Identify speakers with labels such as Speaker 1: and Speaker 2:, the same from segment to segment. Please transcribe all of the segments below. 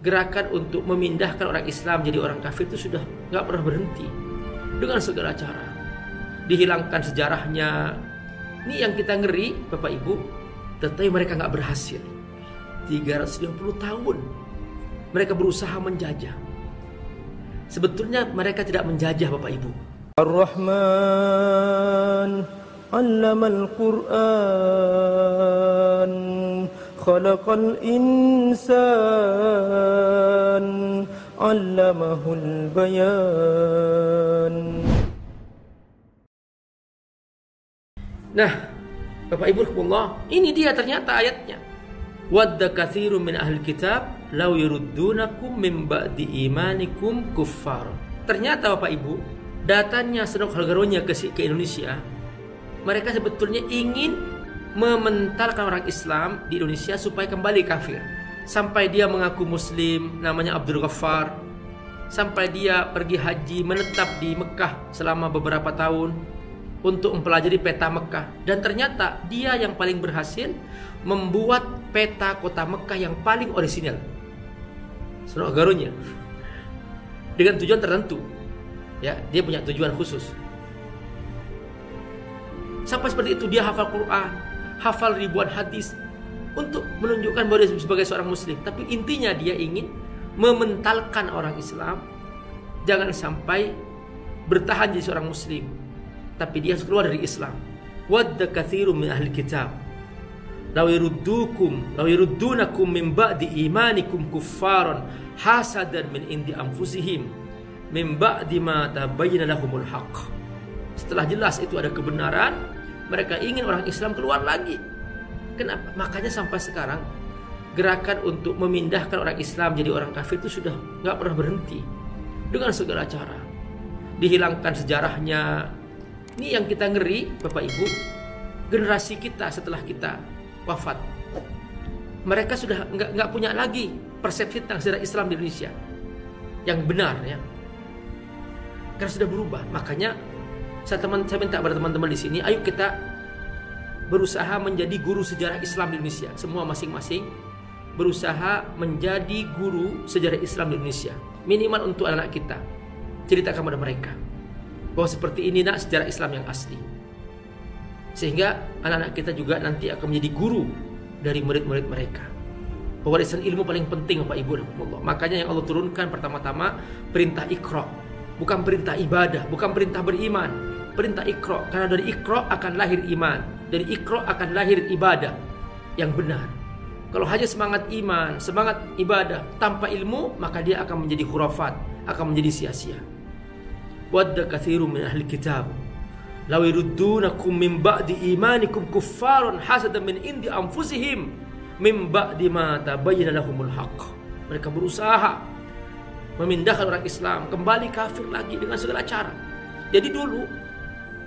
Speaker 1: Gerakan untuk memindahkan orang Islam jadi orang kafir itu sudah nggak pernah berhenti dengan segala cara. Dihilangkan sejarahnya. Ini yang kita ngeri, Bapak Ibu. Tetapi mereka nggak berhasil. 350 tahun mereka berusaha menjajah. Sebetulnya mereka tidak menjajah, Bapak Ibu.
Speaker 2: Ar-Rahman 'allamal Qur'an khalaqal insan 'allamahul bayan.
Speaker 1: Nah, Bapak Ibu rahimakumullah, ini dia ternyata ayatnya. Wadda katsirun min ahli kitab law yuruddunakum min ba'di imanikum kuffar. Ternyata Bapak Ibu, datanya Senok Halgaronya ke Indonesia, mereka sebetulnya ingin mementalkan orang Islam di Indonesia supaya kembali kafir. Sampai dia mengaku muslim, namanya Abdul Ghaffar. Sampai dia pergi haji, menetap di Mekah selama beberapa tahun untuk mempelajari peta Mekah. Dan ternyata dia yang paling berhasil membuat peta kota Mekah yang paling orisinal, Senok Halgaronya, dengan tujuan tertentu. Ya, dia punya tujuan khusus. Sampai seperti itu dia hafal Quran, hafal ribuan hadis untuk menunjukkan bahwa dia sebagai seorang muslim. Tapi intinya dia ingin mementalkan orang Islam jangan sampai bertahan jadi seorang muslim, tapi dia harus keluar dari Islam. Wadda katsirun min ahli kitab law yuruddunakum min ba'di imanikum kuffaran hasadan min indi anfusihim min ba'di ma tabayyana lahumul haqq. Setelah jelas itu ada kebenaran, mereka ingin orang Islam keluar lagi. Kenapa? Makanya sampai sekarang gerakan untuk memindahkan orang Islam jadi orang kafir itu sudah nggak pernah berhenti dengan segala cara. Dihilangkan sejarahnya. Ini yang kita ngeri, Bapak Ibu. Generasi kita setelah kita wafat, mereka sudah nggak punya lagi persepsi tentang sejarah Islam di Indonesia yang benar, ya. Karena sudah berubah. Makanya saya minta pada teman-teman di sini, ayo kita berusaha menjadi guru sejarah Islam di Indonesia. Semua masing-masing berusaha menjadi guru sejarah Islam di Indonesia. Minimal untuk anak-anak kita. Ceritakan kepada mereka bahwa seperti ini nak sejarah Islam yang asli. Sehingga anak-anak kita juga nanti akan menjadi guru dari murid-murid mereka. Pewarisan ilmu paling penting, Bapak Ibu rahimakumullah. Makanya yang Allah turunkan pertama-tama perintah Iqra. Bukan perintah ibadah, bukan perintah beriman. Perintah Iqra, karena dari Iqra akan lahir iman, dari Iqra akan lahir ibadah yang benar. Kalau hanya semangat iman, semangat ibadah tanpa ilmu, maka dia akan menjadi khurafat, akan menjadi sia-sia. Wadda katsirun min ahli kitab law yuruddunakum min ba'di imanikum kuffaran hasadan min indi anfusihim min ba'di ma tabayyana lahumul haqq. Mereka berusaha memindahkan orang Islam kembali kafir lagi dengan segala cara. Jadi dulu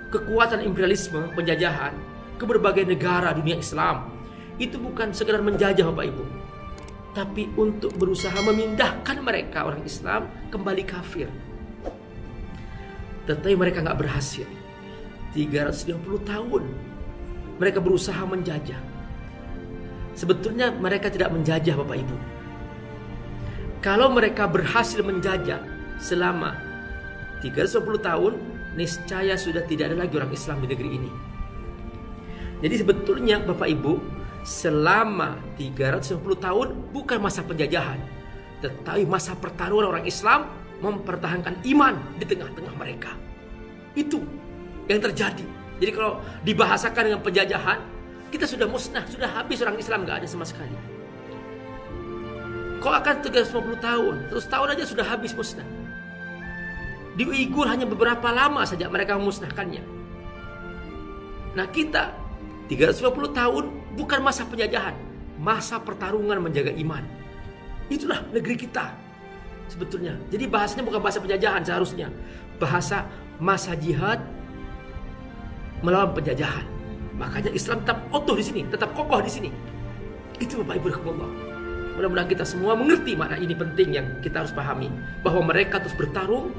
Speaker 1: kekuatan imperialisme, penjajahan ke berbagai negara dunia Islam itu bukan sekedar menjajah, Bapak Ibu, tapi untuk berusaha memindahkan mereka orang Islam kembali kafir. Tetapi mereka nggak berhasil. 350 tahun mereka berusaha menjajah. Sebetulnya mereka tidak menjajah, Bapak Ibu. Kalau mereka berhasil menjajah selama 350 tahun, niscaya sudah tidak ada lagi orang Islam di negeri ini. Jadi sebetulnya Bapak Ibu, selama 350 tahun bukan masa penjajahan, tetapi masa pertaruhan orang Islam mempertahankan iman di tengah-tengah mereka. Itu yang terjadi. Jadi kalau dibahasakan dengan penjajahan, kita sudah musnah, sudah habis orang Islam, nggak ada sama sekali. Kok akan 350 tahun, 100 tahun aja sudah habis musnah. Di Uighur hanya beberapa lama saja mereka memusnahkannya. Nah kita 350 tahun bukan masa penjajahan, masa pertarungan menjaga iman. Itulah negeri kita sebetulnya. Jadi bahasanya bukan bahasa penjajahan seharusnya, bahasa masa jihad melawan penjajahan. Makanya Islam tetap utuh di sini, tetap kokoh di sini. Itu Bapak Ibu rahimakumullah. Mudah-mudahan kita semua mengerti makna ini penting yang kita harus pahami, bahwa mereka terus bertarung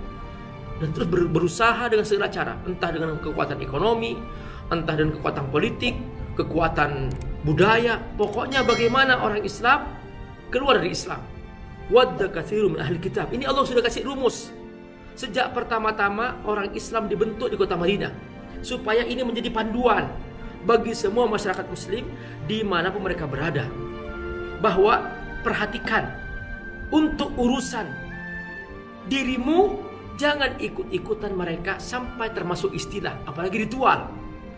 Speaker 1: dan terus berusaha dengan segala cara, entah dengan kekuatan ekonomi, entah dengan kekuatan politik, kekuatan budaya, pokoknya bagaimana orang Islam keluar dari Islam. Wadda katsirun min ahli kitab. Ini Allah sudah kasih rumus sejak pertama-tama orang Islam dibentuk di kota Madinah, supaya ini menjadi panduan bagi semua masyarakat muslim dimanapun mereka berada, bahwa perhatikan untuk urusan dirimu, jangan ikut-ikutan mereka sampai termasuk istilah, apalagi ritual.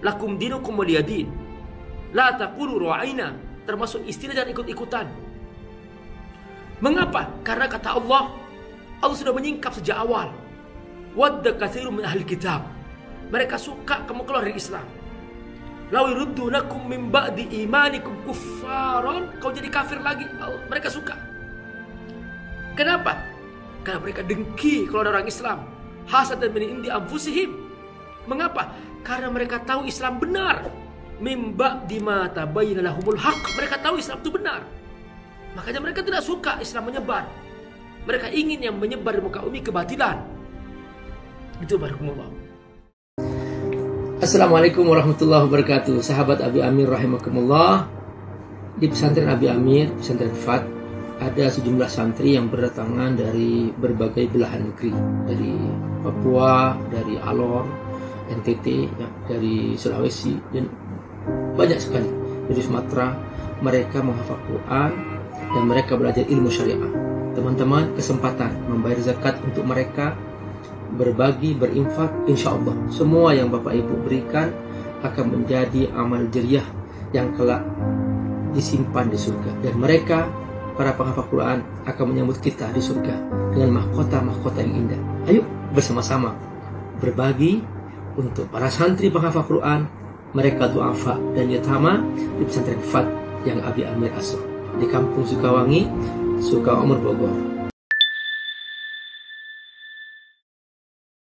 Speaker 1: Lakum dinukum waliyadin, la taqulu ra'aina, termasuk istilah jangan ikut-ikutan. Mengapa? Karena kata Allah sudah menyingkap sejak awal. Wadda katsirun min ahli kitab. Mereka suka kamu keluar dari Islam. Law yuruddunakum min ba'di imanikum kuffaran, kau jadi kafir lagi. Mereka suka. Kenapa? Karena mereka dengki kalau ada orang Islam. Hasad dan min indi anfusihim. Mengapa? Karena mereka tahu Islam benar. Min ba'di ma tabayyana lahumul haq. Mereka tahu Islam itu benar. Makanya mereka tidak suka Islam menyebar. Mereka ingin yang menyebar di muka bumi kebatilan. Itu barakallahu. Assalamualaikum warahmatullahi wabarakatuh. Sahabat Abi Amir rahimakumullah. Di pesantren Abi Amir, pesantren Fat, ada sejumlah santri yang berdatangan dari berbagai belahan negeri, dari Papua, dari Alor, NTT, ya, dari Sulawesi, dan banyak sekali dari Sumatera. Mereka menghafal Quran dan mereka belajar ilmu syariah. Teman-teman, kesempatan membayar zakat untuk mereka, berbagi, berinfak, insya Allah semua yang Bapak Ibu berikan akan menjadi amal jariah yang kelak disimpan di surga. Dan mereka, para penghafal Quran, akan menyambut kita di surga dengan mahkota-mahkota yang indah. Ayo bersama-sama berbagi untuk para santri penghafal Quran, mereka du'afa dan yatama di pesantren Fat yang Abi Amir asuh di Kampung Sukawangi, Sukaumur, Bogor.